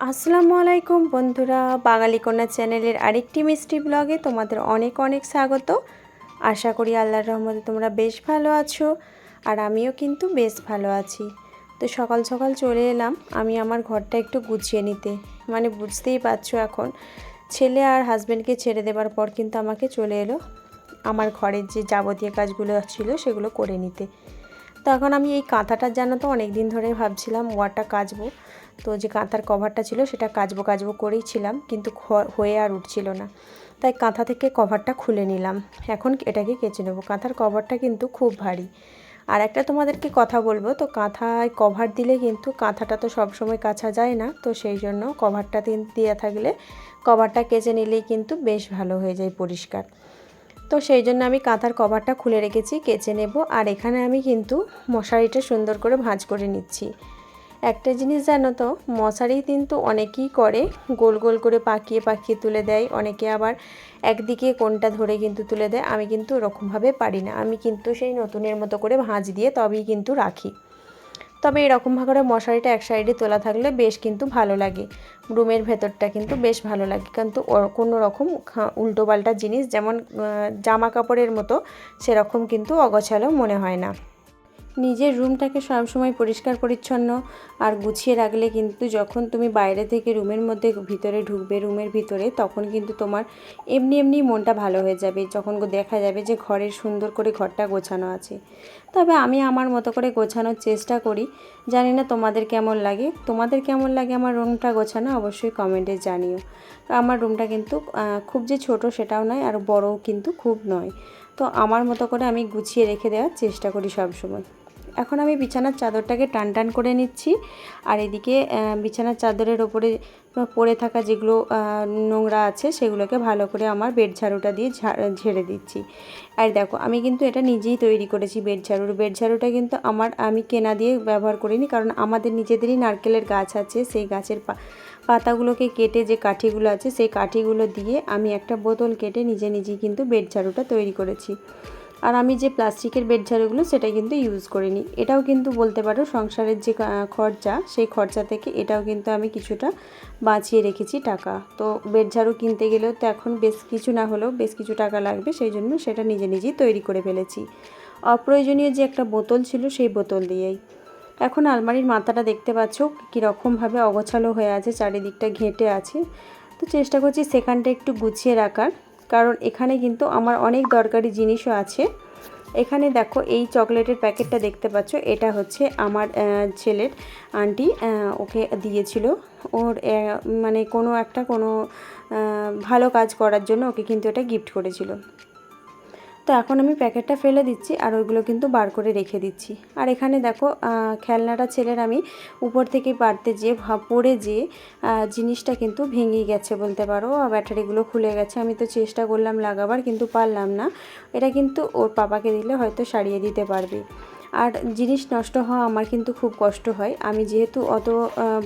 আসসালামু আলাইকুম বন্ধুরা, বাঙালি কন্যা চ্যানেলের আরেকটি মিষ্টি ব্লগে তোমাদের অনেক অনেক স্বাগত। আশা করি আল্লাহর রহমতে তোমরা বেশ ভালো আছো, আর আমিও কিন্তু বেশ ভালো আছি। তো সকাল সকাল চলে এলাম আমি আমার ঘরটা একটু গুছিয়ে নিতে। মানে বুঝতেই পারছো, এখন ছেলে আর হাজব্যান্ডকে ছেড়ে দেওয়ার পর কিন্তু আমাকে চলে এলো আমার ঘরের যে যাবতীয় কাজগুলো ছিল সেগুলো করে নিতে। তো এখন আমি এই কাঁথাটার জন্য তো অনেক দিন ধরে ভাবছিলাম ওয়ারটা কাচবো। তো যে কাঁথার কভারটা ছিল সেটা কাচবো কাচবো করেই ছিলাম, কিন্তু হয়ে আর উঠছিল না। তাই কাঁথা থেকে কভারটা খুলে নিলাম, এখন এটাকে কেচে নেবো। কাঁথার কভারটা কিন্তু খুব ভারী। আর একটা তোমাদেরকে কথা বলবো, তো কাঁথায় কভার দিলে কিন্তু কাঁথাটা তো সবসময় কাচা যায় না, তো সেই জন্য কভারটা দেওয়া থাকলে কভারটা কেচে নিলেই কিন্তু বেশ ভালো হয়ে যায় পরিষ্কার। তো সেই জন্য আমি কাঁথার কভারটা খুলে রেখেছি, কেচে নেব। আর এখানে আমি কিন্তু মশারিটা সুন্দর করে ভাঁজ করে নিচ্ছি। একটা জিনিস জানো তো, মশারি কিন্তু অনেকেই করে গোল গোল করে পাকিয়ে পাকিয়ে তুলে দেয়, অনেকে আবার একদিকে কোণটা ধরে কিন্তু তুলে দেয়। আমি কিন্তু ওরকমভাবে পারি না, আমি কিন্তু সেই নতুনের মতো করে ভাঁজ দিয়ে তবেই কিন্তু রাখি। তবে এরকমভাবে করে মশারিটা এক সাইডে তোলা থাকলে বেশ কিন্তু ভালো লাগে, রুমের ভেতরটা কিন্তু বেশ ভালো লাগে। কিন্তু কোনো রকম উল্টোপাল্টা জিনিস যেমন জামা কাপড়ের মতো সেরকম কিন্তু অগোছালো মনে হয় না। নিজের রুমটাকে সবসময় পরিষ্কার পরিচ্ছন্ন আর গুছিয়ে রাখলে কিন্তু যখন তুমি বাইরে থেকে রুমের মধ্যে ভিতরে ঢুকবে, রুমের ভিতরে, তখন কিন্তু তোমার এমনি এমনি মনটা ভালো হয়ে যাবে, যখন দেখা যাবে যে ঘরের সুন্দর করে ঘরটা গোছানো আছে। তবে আমি আমার মতো করে গোছানোর চেষ্টা করি। জানি না তোমাদের কেমন লাগে, আমার রুমটা গোছানো অবশ্যই কমেন্টে জানিও। আমার রুমটা কিন্তু খুব যে ছোট সেটাও নয়, আর বড়ও কিন্তু খুব নয়। তো আমার মতো করে আমি গুছিয়ে রেখে দেওয়ার চেষ্টা করি সব সময়। এখন আমি বিছানার চাদরটাকে টান টান করে নিচ্ছি, আর এদিকে বিছানার চাদরের ওপরে পড়ে থাকা যেগুলো নোংরা আছে সেগুলোকে ভালো করে আমার বেড ঝাড়ুটা দিয়ে ঝেড়ে দিচ্ছি। আর দেখো, আমি কিন্তু এটা নিজেই তৈরি করেছি বেড ঝাড়ুটা কিন্তু আমি কেনা দিয়ে ব্যবহার করিনি, কারণ আমাদের নিজেদেরই নারকেলের গাছ আছে। সেই গাছের পাতাগুলোকে কেটে যে কাঠিগুলো আছে সেই কাঠিগুলো দিয়ে আমি একটা বোতল কেটে নিজেই কিন্তু বেড ঝাড়ুটা তৈরি করেছি। আর আমি যে প্লাস্টিকের বেড ঝাড়ুগুলো সেটা কিন্তু ইউজ করিনি। এটাও কিন্তু বলতে পারো সংসারের যে খরচা, সেই খরচা থেকে এটাও কিন্তু আমি কিছুটা বাঁচিয়ে রেখেছি টাকা। তো বেড ঝাড়ু কিনতে গেলেও তো এখন বেশ কিছু না হলেও বেশ কিছু টাকা লাগবে, সেই জন্য সেটা নিজেই তৈরি করে ফেলেছি। অপ্রয়োজনীয় যে একটা বোতল ছিল সেই বোতল দিয়েই। এখন আলমারির মাথাটা দেখতে পাচ্ছ কীরকমভাবে অগোছালো হয়ে আছে, চারিদিকটা ঘেঁটে আছে। তো চেষ্টা করছি সেখানটা একটু গুছিয়ে রাখার, কারণ এখানে কিন্তু আমার অনেক দরকারি জিনিসও আছে। এখানে দেখো, এই চকলেটের প্যাকেটটা দেখতে পাচ্ছ, এটা হচ্ছে আমার ছেলের আন্টি ওকে দিয়েছিল। ওর মানে কোনো ভালো কাজ করার জন্য ওকে কিন্তু এটা গিফট করেছিল। তো এখন আমি প্যাকেটটা ফেলে দিচ্ছি আর ওইগুলো কিন্তু বার করে রেখে দিচ্ছি। আর এখানে দেখো, খেলনাটা ছেলের আমি উপর থেকে পারতে যেয়ে পড়ে যেয়ে জিনিসটা কিন্তু ভেঙে গেছে বলতে পারো, ব্যাটারিগুলো খুলে গেছে। আমি তো চেষ্টা করলাম লাগাবার, কিন্তু পারলাম না। এটা কিন্তু ওর পাপাকে দিলে হয়তো সারিয়ে দিতে পারবে। আর জিনিস নষ্ট হওয়া আমার কিন্তু খুব কষ্ট হয়। আমি যেহেতু অত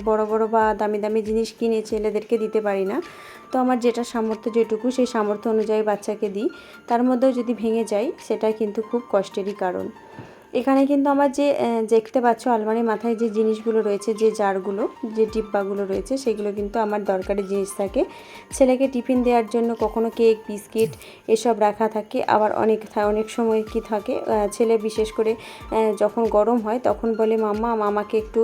বড় বড় বা দামি দামি জিনিস কিনে ছেলেদেরকে দিতে পারি না, তো আমার যেটা সামর্থ্য, যেটুকু সেই সামর্থ্য অনুযায়ী বাচ্চাকে দিই। তার মধ্যেও যদি ভেঙে যায় সেটা কিন্তু খুব কষ্টেরই কারণ। এখানে কিন্তু আমার যে দেখতে পাচ্ছ আলমারির মাথায় যে জিনিসগুলো রয়েছে, যে জারগুলো, যে ডিব্বাগুলো রয়েছে, সেগুলো কিন্তু আমার দরকারি জিনিস থাকে। ছেলেকে টিফিন দেওয়ার জন্য কখনো কেক, বিস্কিট এসব রাখা থাকে। আবার অনেক সময় কি থাকে, ছেলে বিশেষ করে যখন গরম হয় তখন বলে মাম্মা আমাকে একটু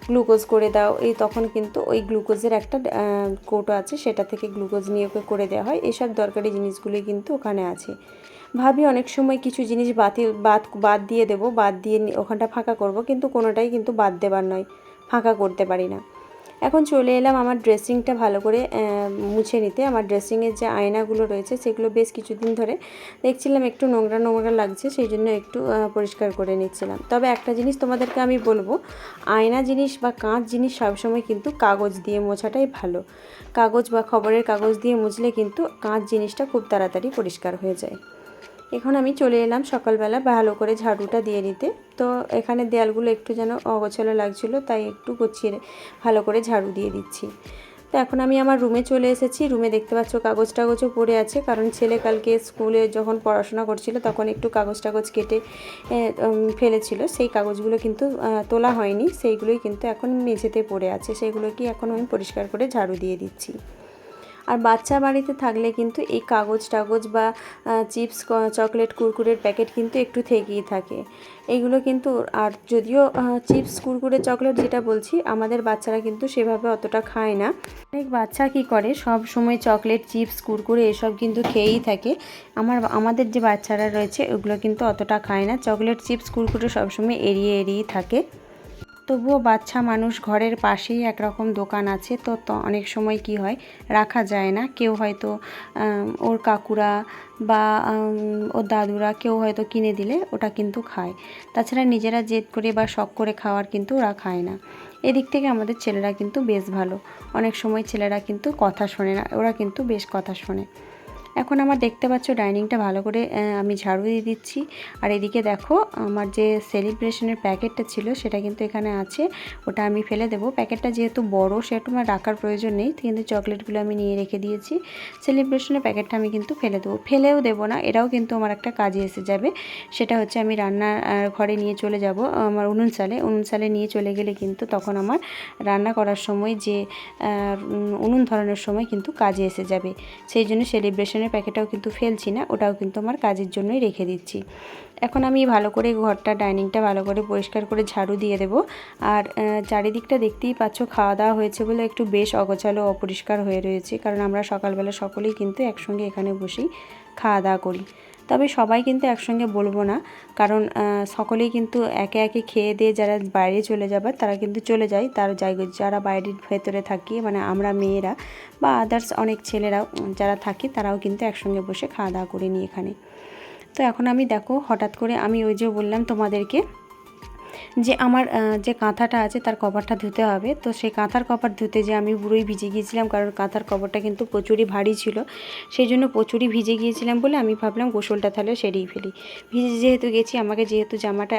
গ্লুকোজ করে দাও। তখন কিন্তু ওই গ্লুকোজের একটা কৌটো আছে, সেটা থেকে গ্লুকোজ নিয়ে ওকে করে দেওয়া হয়। এসব দরকারি জিনিসগুলি কিন্তু ওখানে আছে। ভাবি অনেক সময় কিছু জিনিস বাদ দিয়ে দেবো, বাদ দিয়ে ওখানটা ফাঁকা করব, কিন্তু কোনোটাই কিন্তু বাদ দেবার নয়, ফাঁকা করতে পারি না। এখন চলে এলাম আমার ড্রেসিংটা ভালো করে মুছে নিতে। আমার ড্রেসিংয়ের যে আয়নাগুলো রয়েছে সেগুলো বেশ কিছুদিন ধরে দেখছিলাম একটু নোংরা নোংরা লাগছে, সেই জন্য একটু পরিষ্কার করে নিচ্ছিলাম। তবে একটা জিনিস তোমাদেরকে আমি বলবো, আয়না জিনিস বা কাঁচ জিনিস সবসময় কিন্তু কাগজ দিয়ে মোছাটাই ভালো। কাগজ বা খবরের কাগজ দিয়ে মুছলে কিন্তু কাঁচ জিনিসটা খুব তাড়াতাড়ি পরিষ্কার হয়ে যায়। এখন আমি চলে এলাম সকালবেলা ভালো করে ঝাড়ুটা দিয়ে নিতে। তো এখানে দেয়ালগুলো একটু যেন অগোছালো লাগছিলো, তাই একটু গুছিয়ে ভালো করে ঝাড়ু দিয়ে দিচ্ছি। তো এখন আমি আমার রুমে চলে এসেছি। রুমে দেখতে পাচ্ছ কাগজ টাগজও পড়ে আছে, কারণ ছেলে কালকে স্কুলে যখন পড়াশোনা করছিল তখন একটু কাগজ টাগজ কেটে ফেলেছিল, সেই কাগজগুলো কিন্তু তোলা হয়নি, সেইগুলোই কিন্তু এখন মেঝেতে পড়ে আছে, সেগুলোকে এখন আমি পরিষ্কার করে ঝাড়ু দিয়ে দিচ্ছি। আর বাচ্চা বাড়িতে থাকলে কিন্তু এই কাগজ টাগজ বা চিপস চকলেট কুরকুরের প্যাকেট কিন্তু একটু থেকেই থাকে এইগুলো কিন্তু। আর যদিও চিপস কুরকুরে চকলেট যেটা বলছি, আমাদের বাচ্চারা কিন্তু সেভাবে অতটা খায় না। অনেক বাচ্চা কি করে সব সময় চকলেট চিপস কুরকুরে এসব কিন্তু খেয়েই থাকে। আমাদের যে বাচ্চারা রয়েছে ওগুলো কিন্তু অতটা খায় না, চকলেট চিপস কুরকুরে সবসময় এড়িয়েই থাকে। তবুও বাচ্চা মানুষ, ঘরের পাশেই একরকম দোকান আছে, তো অনেক সময় কি হয় রাখা যায় না, কেউ হয়তো ওর কাকুরা বা ওর দাদুরা কেউ হয়তো কিনে দিলে ওটা কিন্তু খায়, তাছাড়া নিজেরা জেদ করে বা শখ করে খাওয়ার কিন্তু ওরা খায় না। এদিক থেকে আমাদের ছেলেরা কিন্তু বেশ ভালো, অনেক সময় ছেলেরা কিন্তু কথা শোনে না, ওরা কিন্তু বেশ কথা শোনে। এখন আমার দেখতে পাচ্ছ ডাইনিংটা ভালো করে আমি ঝাড়ু দিয়ে দিচ্ছি। আর এদিকে দেখো আমার যে সেলিব্রেশনের প্যাকেটটা ছিল সেটা কিন্তু এখানে আছে, ওটা আমি ফেলে দেবো। প্যাকেটটা যেহেতু বড় সেটা আমার রাখার প্রয়োজন নেই, কিন্তু চকলেটগুলো আমি নিয়ে রেখে দিয়েছি। সেলিব্রেশনের প্যাকেটটা আমি কিন্তু ফেলে দেবো, ফেলেও দেবো না, এটাও কিন্তু আমার একটা কাজে এসে যাবে। সেটা হচ্ছে আমি রান্নার ঘরে নিয়ে চলে যাব, আমার উনুন সালে নিয়ে চলে গেলে কিন্তু তখন আমার রান্না করার সময় যে উনুন ধরানোর সময় কিন্তু কাজে এসে যাবে। সেই জন্য সেলিব্রেশনের প্যাকেটটাও কিন্তু ফেলছি না, ওটাও কিন্তু আমার কাজের জন্যই রেখে দিচ্ছি। এখন আমি ভালো করে ঘরটা ডাইনিংটা ভালো করে পরিষ্কার করে ঝাড়ু দিয়ে দেব। আর চারিদিকটা দেখতেই পাচ্ছ খাওয়া দাওয়া হয়েছে বলে একটু বেশ অগোছালো অপরিষ্কার হয়ে রয়েছে, কারণ আমরা সকালবেলা সকলেই কিন্তু একসঙ্গে এখানে বসেই খাওয়া দাওয়া করি। তবে সবাই কিন্তু একসঙ্গে বলবো না, কারণ সকলেই কিন্তু একে একে খেয়ে দিয়ে যারা বাইরে চলে যাবার তারা কিন্তু চলে যায়, তার জায়গায় যারা বাইরের ভেতরে থাকি মানে আমরা মেয়েরা বা আদার্স অনেক ছেলেরাও যারা থাকি তারাও কিন্তু একসঙ্গে বসে খাওয়া দাওয়া করে নিই এখানে। তো এখন আমি দেখো হঠাৎ করে আমি ওই যে বললাম তোমাদেরকে যে আমার যে কাঁথাটা আছে তার কভারটা ধুতে হবে, তো সেই কাঁথার কভার ধুতে যে আমি পুরোই ভিজে গিয়েছিলাম, কারণ কাঁথার কভারটা কিন্তু প্রচুরই ভারী ছিল, সেই জন্য প্রচুরই ভিজে গিয়েছিলাম বলে আমি ভাবলাম গোসলটা তাহলে সেরেই ফেলি। ভিজে যেহেতু গেছি আমাকে যেহেতু জামাটা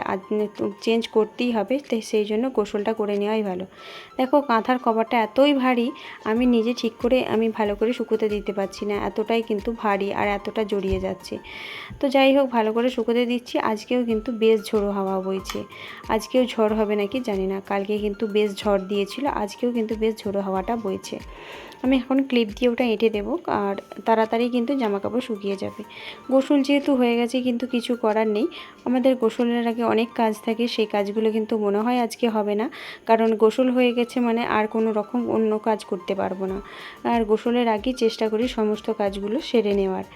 চেঞ্জ করতেই হবে, তাই সেই জন্য গোসলটা করে নেওয়াই ভালো। দেখো কাঁথার কভারটা এতই ভারী, আমি নিজে ঠিক করে আমি ভালো করে শুকোতে দিতে পারছি না, এতটাই কিন্তু ভারী আর এতটা জড়িয়ে যাচ্ছে। তো যাই হোক ভালো করে শুকোতে দিচ্ছি। আজকেও কিন্তু বেশ ঝোড়ো হাওয়া বইছে, আজকেও ঝড় হবে নাকি জানি না, কালকে কিন্তু বেশ ঝড় দিয়েছিল, আজকেও কিন্তু বেশ ঝোড়ো হাওয়াটা বইছে। আমি এখন ক্লিপ দিয়ে ওটা এঁটে দেবো, আর তাড়াতাড়ি কিন্তু জামা কাপড় শুকিয়ে যাবে। গোসল যেহেতু হয়ে গেছে কিন্তু কিছু করার নেই, আমাদের গোসলের আগে অনেক কাজ থাকে, সেই কাজগুলো কিন্তু মনে হয় আজকে হবে না, কারণ গোসল হয়ে গেছে মানে আর কোনো রকম অন্য কাজ করতে পারবো না। আর গোসলের আগেই চেষ্টা করি সমস্ত কাজগুলো সেরে নেওয়ার।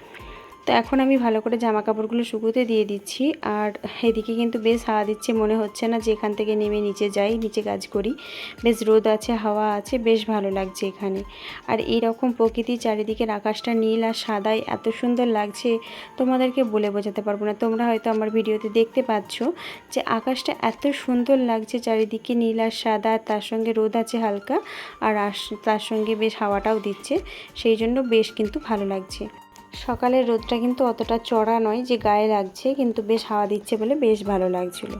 তো এখন আমি ভালো করে জামা কাপড়গুলো শুকোতে দিয়ে দিচ্ছি। আর এদিকে কিন্তু বেশ হাওয়া দিচ্ছে, মনে হচ্ছে না যে এখান থেকে নেমে নিচে যাই, নিচে কাজ করি। বেশ রোদ আছে, হাওয়া আছে, বেশ ভালো লাগছে এখানে। আর এই রকম প্রকৃতি চারিদিকের আকাশটা নীল আর সাদায় এত সুন্দর লাগছে, তোমাদেরকে বলে বোঝাতে পারবো না। তোমরা হয়তো আমার ভিডিওতে দেখতে পাচ্ছ যে আকাশটা এত সুন্দর লাগছে, চারিদিকে নীল আর সাদা, তার সঙ্গে রোদ আছে হালকা, আর তার সঙ্গে বেশ হাওয়াটাও দিচ্ছে, সেই জন্য বেশ কিন্তু ভালো লাগছে। সকালের রোদটা কিন্তু অতটা চড়া নয় যে গায়ে লাগছে, কিন্তু বেশ হাওয়া দিচ্ছে বলে বেশ ভালো লাগছিল।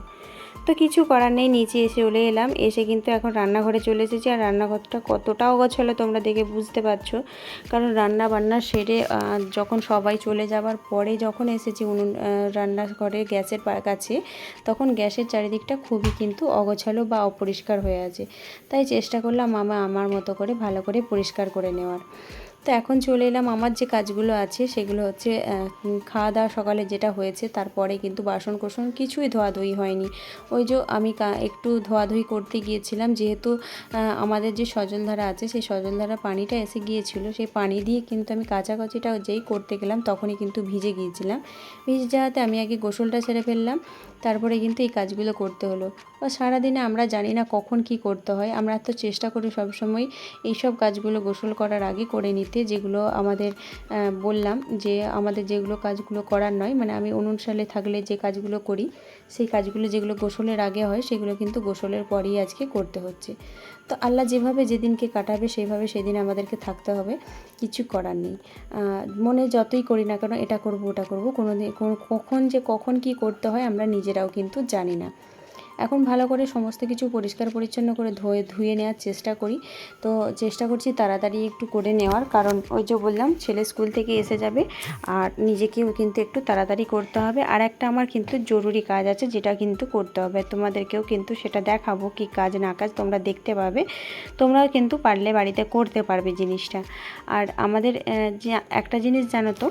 তো কিছু করার নেই, নিচে এসে চলে এলাম, এসে কিন্তু এখন রান্নাঘরে চলে এসেছি। আর রান্নাঘরটা কতটা অগোছালো তোমরা দেখে বুঝতে পারছো, কারণ রান্না বান্না সেরে যখন সবাই চলে যাবার পরে যখন এসেছি রান্নাঘরে গ্যাসের কাছে, তখন গ্যাসের চারিদিকটা খুবই কিন্তু অগোছালো বা অপরিষ্কার হয়ে আছে। তাই চেষ্টা করলাম আমার মতো করে ভালো করে পরিষ্কার করে নেওয়ার। তো এখন চলে এলাম আমার যে কাজগুলো আছে সেগুলো হচ্ছে খাওয়া দাওয়া সকালে যেটা হয়েছে, তারপরে কিন্তু বাসন কোসন কিছুই ধোয়াধুয়ি হয়নি। ওই যে আমি একটু ধোয়াধুয়ি করতে গিয়েছিলাম, যেহেতু আমাদের যে সজলধারা আছে সেই সজলধারা পানিটা এসে গিয়েছিল, সেই পানি দিয়ে কিন্তু আমি কাচাকাচিটা যেই করতে গেলাম তখনই কিন্তু ভিজে গিয়েছিলাম। ভিজে যাওয়াতে আমি আগে গোসলটা সেরে ফেললাম, তারপরে কিন্তু এই কাজগুলো করতে হলো। বা সারাদিনে আমরা জানি না কখন কি করতে হয়, আমরা তো চেষ্টা করি সবসময় এইসব কাজগুলো গোসল করার আগে করে নিতে, যেগুলো আমাদের বললাম যে আমাদের যেগুলো কাজগুলো করার নয়, মানে আমি অনুষ্ঠানে থাকলে যে কাজগুলো করি সেই কাজগুলো যেগুলো গোসলের আগে হয় সেগুলো কিন্তু গোসলের পরেই আজকে করতে হচ্ছে। তো আল্লাহ যেভাবে যেদিনকে কাটাবে সেইভাবে সেদিন আমাদেরকে থাকতে হবে, কিছু করার নেই। মনে যতই করি না কেন এটা করব ওটা করব, কখন কি করতে হয় আমরা নিজেরাও কিন্তু জানি না। এখন ভালো করে সমস্ত কিছু পরিষ্কার পরিচ্ছন্ন করে ধুয়ে নেওয়ার চেষ্টা করি। তো চেষ্টা করছি তাড়াতাড়ি একটু করে নেওয়ার, কারণ ওই যে বললাম ছেলে স্কুল থেকে এসে যাবে আর নিজেকেও কিন্তু একটু তাড়াতাড়ি করতে হবে। আর একটা আমার কিন্তু জরুরি কাজ আছে যেটা কিন্তু করতে হবে, তোমাদেরকেও কিন্তু সেটা দেখাবো কি কাজ না কাজ তোমরা দেখতে পাবে। তোমরাও কিন্তু পারলে বাড়িতে করতে পারবে জিনিসটা। আর আমাদের যে একটা জিনিস জানো তো,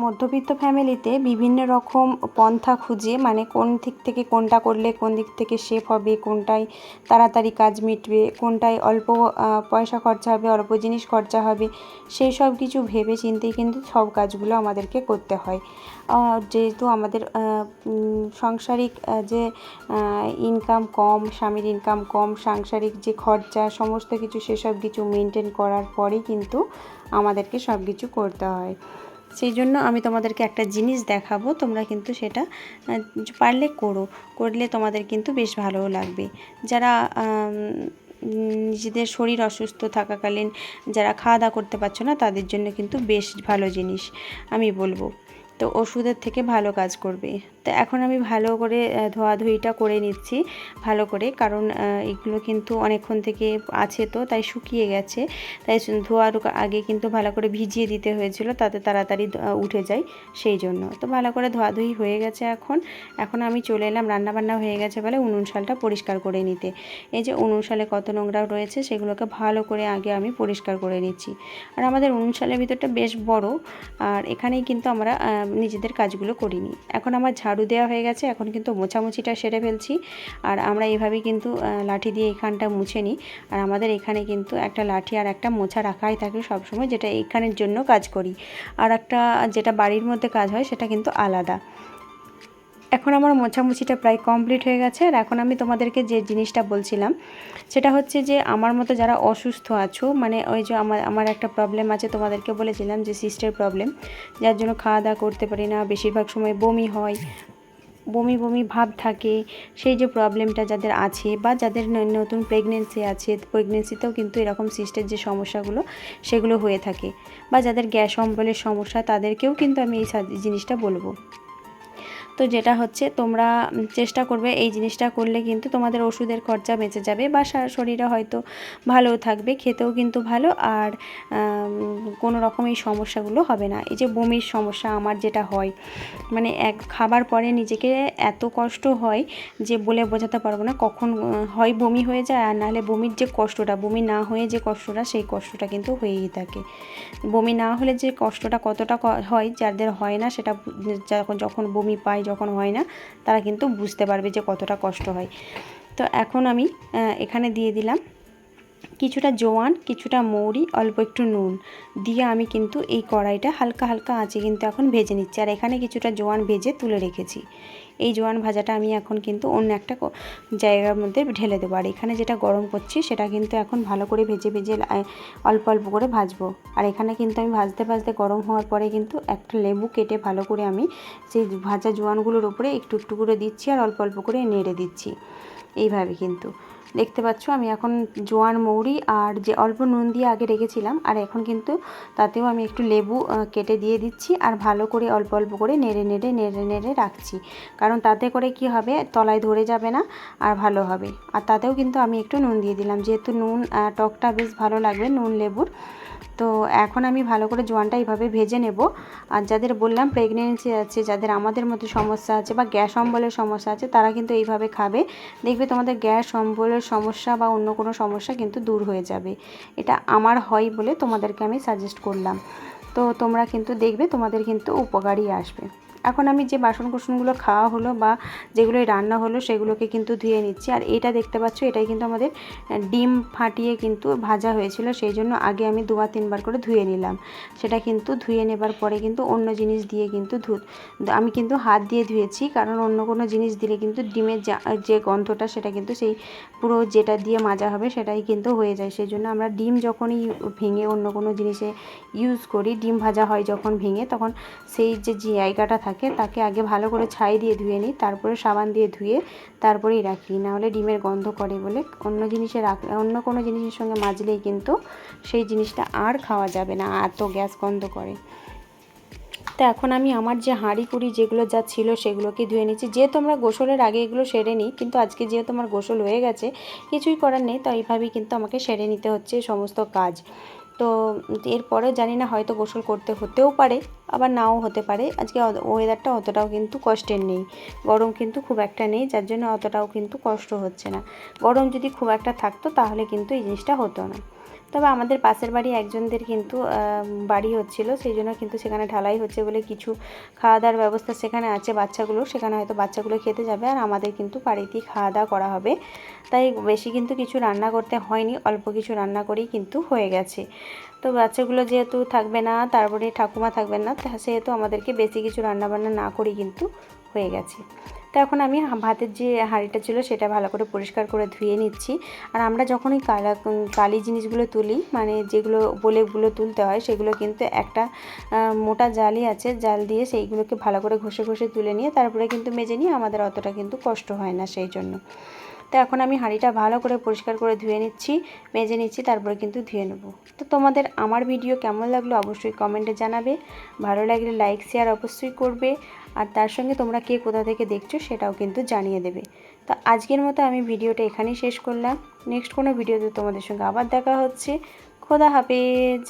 মধ্যবিত্ত ফ্যামিলিতে বিভিন্ন রকম পন্থা খুঁজে, মানে কোন দিক থেকে কোনটা করলে কোন দিক থেকে সেভ হবে, কোনটায় তাড়াতাড়ি কাজ মিটবে, কোনটায় অল্প পয়সা খরচা হবে, অল্প জিনিস খরচা হবে, সেই সব কিছু ভেবে চিন্তেই কিন্তু সব কাজগুলো আমাদেরকে করতে হয়। যেহেতু আমাদের সাংসারিক যে ইনকাম কম, স্বামীর ইনকাম কম, সাংসারিক যে খরচা সমস্ত কিছু সেসব কিছু মেনটেন করার পরেই কিন্তু আমাদেরকে সব কিছু করতে হয়। সেই জন্য আমি তোমাদেরকে একটা জিনিস দেখাবো, তোমরা কিন্তু সেটা পারলে করলে তোমাদের কিন্তু বেশ ভালোও লাগবে। যারা নিজেদের শরীর অসুস্থ থাকাকালীন যারা খাওয়া দাওয়া করতে পারছো না, তাদের জন্য কিন্তু বেশ ভালো জিনিস আমি বলবো। তো ওষুধের থেকে ভালো কাজ করবে। তো এখন আমি ভালো করে ধোয়াধুয়িটা করে নিচ্ছি ভালো করে, কারণ এগুলো কিন্তু অনেকক্ষণ থেকে আছে তো তাই শুকিয়ে গেছে, তাই ধোয়ার আগে কিন্তু ভালো করে ভিজিয়ে দিতে হয়েছিল, তাতে তাড়াতাড়ি উঠে যায় সেই জন্য। তো ভালো করে ধোয়াধুয়ি হয়ে গেছে। এখন আমি চলে এলাম, রান্নাবান্না হয়ে গেছে বলে উনুন শালটা পরিষ্কার করে নিতে। এই যে উনুন শালে কত নোংরা রয়েছে সেগুলোকে ভালো করে আগে আমি পরিষ্কার করে নিচ্ছি। আর আমাদের উনুন শালের ভিতরটা বেশ বড়, আর এখানেই কিন্তু আমরা নিজেদের কাজগুলো করিনি। এখন আমার ঝাড়ু দেওয়া হয়ে গেছে, এখন কিন্তু মোছামুছিটা সেরে ফেলছি। আর আমরা এইভাবেই কিন্তু লাঠি দিয়ে এখানটা মুছে নিই। আর আমাদের এখানে কিন্তু একটা লাঠি আর একটা মোছা রাখাই থাকে সবসময়, যেটা এখানের জন্য কাজ করি। আর একটা যেটা বাড়ির মধ্যে কাজ হয় সেটা কিন্তু আলাদা। এখন আমার মোছামুছিটা প্রায় কমপ্লিট হয়ে গেছে। আর এখন আমি তোমাদেরকে যে জিনিসটা বলছিলাম সেটা হচ্ছে যে আমার মতো যারা অসুস্থ আছো, মানে ওই যে আমার একটা প্রবলেম আছে, তোমাদেরকে বলেছিলাম যে সিস্টের প্রবলেম, যার জন্য খাওয়া দাওয়া করতে পারি না, বেশিরভাগ সময় বমি হয়, বমি বমি ভাব থাকে। সেই যে প্রবলেমটা যাদের আছে, বা যাদের নতুন প্রেগনেন্সি আছে, প্রেগনেন্সিতেও কিন্তু এরকম সিস্টের যে সমস্যাগুলো সেগুলো হয়ে থাকে, বা যাদের গ্যাস অম্বলের সমস্যা তাদেরকেও কিন্তু আমি এই জিনিসটা বলবো। তো যেটা হচ্ছে তোমরা চেষ্টা করবে এই জিনিসটা করলে কিন্তু তোমাদের ওষুধের খরচা বেঁচে যাবে, বা শরীরে হয়তো ভালোও থাকবে, খেতেও কিন্তু ভালো, আর কোনো রকম এই সমস্যাগুলো হবে না। এই যে বমির সমস্যা আমার যেটা হয়, মানে খাবার পরে নিজেকে এত কষ্ট হয় যে বলে বোঝাতে পারবো না, কখন হয় বমি হয়ে যায়, আর নাহলে বমির যে কষ্টটা, বমি না হয়ে যে কষ্টটা, সেই কষ্টটা কিন্তু হয়েই থাকে। বমি না হলে যে কষ্টটা কতটা হয়, যাদের হয় না সেটা যখন বমি পায়, যখন হয় না, তারা কিন্তু বুঝতে পারবে যে কতটা কষ্ট হয়। তো এখন আমি এখানে দিয়ে দিলাম কিছুটা জোয়ান, কিছুটা মৌরি, অল্প একটু নুন দিয়ে আমি কিন্তু এই কড়াইটা হালকা হালকা আঁচে কিন্তু এখন ভেজে নিচ্ছি। আর এখানে কিছুটা জোয়ান ভেজে তুলে রেখেছি। এই জোয়ান ভাজাটা আমি এখন কিন্তু অন্য একটা জায়গার মধ্যে ঢেলে দেবো। আর এখানে যেটা গরম করছি সেটা কিন্তু এখন ভালো করে ভেজে ভেজে অল্প অল্প করে ভাজবো। আর এখানে কিন্তু আমি ভাজতে ভাজতে গরম হওয়ার পরে কিন্তু একটা লেবু কেটে ভালো করে আমি সেই ভাজা জোয়ানগুলোর উপরে একটু একটু করে দিচ্ছি, আর অল্প অল্প করে নেড়ে দিচ্ছি। এইভাবে কিন্তু দেখতে পাচ্ছ আমি এখন জোয়ান, মৌরি আর যে অল্প নুন দিয়ে আগে রেখেছিলাম, আর এখন কিন্তু তাতেও আমি একটু লেবু কেটে দিয়ে দিচ্ছি, আর ভালো করে অল্প অল্প করে নেড়ে নেড়ে নেড়ে নেড়ে রাখছি, কারণ তাতে করে কি হবে, তলায় ধরে যাবে না আর ভালো হবে। আর তাতেও কিন্তু আমি একটু নুন দিয়ে দিলাম, যেহেতু নুন টকটা বেশ ভালো লাগবে নুন লেবুর। তো এখন আমি ভালো করে জোয়ানটা এইভাবে ভেজে নেব। আর যাদের বললাম প্রেগনেন্সি আছে, যাদের আমাদের মধ্যে সমস্যা আছে বা গ্যাস অম্বলের সমস্যা আছে, তারা কিন্তু এইভাবে খাবে, দেখবে তোমাদের গ্যাস অম্বলের সমস্যা বা অন্য কোনো সমস্যা কিন্তু দূর হয়ে যাবে। এটা আমার হয় বলে তোমাদেরকে আমি সাজেস্ট করলাম। তো তোমরা কিন্তু দেখবে তোমাদের কিন্তু উপকারই আসবে। এখন আমি যে বাসন কুসনগুলো খাওয়া হলো বা যেগুলোই রান্না হলো সেগুলোকে কিন্তু ধুয়ে নিচ্ছি। আর এটা দেখতে পাচ্ছ, এটাই কিন্তু আমাদের ডিম ফাটিয়ে কিন্তু ভাজা হয়েছিল, সেই জন্য আগে আমি 2-3 বার করে ধুয়ে নিলাম। সেটা কিন্তু ধুয়ে নেবার পরে কিন্তু অন্য জিনিস দিয়ে কিন্তু আমি কিন্তু হাত দিয়ে ধুয়েছি, কারণ অন্য কোনো জিনিস দিলে কিন্তু ডিমের যে গন্ধটা সেটা কিন্তু সেই পুরো যেটা দিয়ে মাজা হবে সেটাই কিন্তু হয়ে যায়। সেই জন্য আমরা ডিম যখনই ভেঙে অন্য কোনো জিনিসে ইউজ করি, ডিম ভাজা হয় যখন ভেঙে, তখন সেই যে জায়গাটা থাকে তাকে আগে ভালো করে ছাই দিয়ে ধুয়ে নিই, তারপরে সাবান দিয়ে ধুয়ে তারপরেই রাখি, নাহলে ডিমের গন্ধ করে বলে অন্য জিনিসে রাখলে, অন্য কোনো জিনিসের সঙ্গে মাজলেই কিন্তু সেই জিনিসটা আর খাওয়া যাবে না, এত গ্যাস গন্ধ করে। তো এখন আমি আমার যে হাঁড়ি কুড়ি যেগুলো যা ছিল সেগুলোকে ধুয়ে নিচ্ছি। যেহেতু আমরা গোসলের আগে এগুলো সেরে নিই, কিন্তু আজকে যেহেতু আমার গোসল হয়ে গেছে কিছুই করার নেই, তো এইভাবেই কিন্তু আমাকে সেরে নিতে হচ্ছে সমস্ত কাজ। তো এরপরেও জানি না, হয়তো গোসল করতে হতেও পারে আবার নাও হতে পারে। আজকে ওয়েদারটা অতটাও কিন্তু কষ্টের নেই, গরম কিন্তু খুব একটা নেই, যার জন্য অতটাও কিন্তু কষ্ট হচ্ছে না। গরম যদি খুব একটা থাকতো তাহলে কিন্তু এই জিনিসটা হতো না। তবে আমাদের পাশের বাড়ি একজনদের কিন্তু বাড়ি হচ্ছিল, সেই জন্য কিন্তু সেখানে ঢালাই হচ্ছে বলে কিছু খাওয়া দাওয়ার ব্যবস্থা সেখানে আছে বাচ্চাগুলো, সেখানে হয়তো বাচ্চাগুলো খেতে যাবে, আর আমাদের কিন্তু বাড়িতেই খাওয়া দাওয়া করা হবে। তাই বেশি কিন্তু কিছু রান্না করতে হয়নি, অল্প কিছু রান্না করেই কিন্তু হয়ে গেছে। তো বাচ্চাগুলো যেহেতু থাকবে না, তারপরে ঠাকুমা থাকবেন না, সেহেতু আমাদেরকে বেশি কিছু রান্নাবান্না না করেই কিন্তু হয়ে গেছে। তো এখন আমি ভাতের যে হাঁড়িটা ছিল সেটা ভালো করে পরিষ্কার করে ধুয়ে নিচ্ছি। আর আমরা যখনই কালি জিনিসগুলো তুলি, মানে যেগুলো বলেগুলো তুলতে হয়, সেগুলো কিন্তু একটা মোটা জালি আছে, জাল দিয়ে সেইগুলোকে ভালো করে ঘষে ঘষে তুলে নিয়ে তারপরে কিন্তু মেজে নিয়ে আমাদের অতটা কিন্তু কষ্ট হয় না সেই জন্য। তো এখন আমি হাঁড়িটা ভালো করে পরিষ্কার করে ধুয়ে নিচ্ছি, মেজে নিচ্ছি, তারপরে কিন্তু ধুয়ে নেব। তো তোমাদের আমার ভিডিও কেমন লাগলো অবশ্যই কমেন্টে জানাবে, ভালো লাগলে লাইক শেয়ার অবশ্যই করবে, আর তার সঙ্গে তোমরা কে কোথা থেকে দেখছো সেটাও কিন্তু জানিয়ে দেবে। তো আজকের মতো আমি ভিডিওটা এখানেই শেষ করলাম। নেক্সট কোনো ভিডিওতে তোমাদের সঙ্গে আবার দেখা হচ্ছে। খোদা হাফেজ।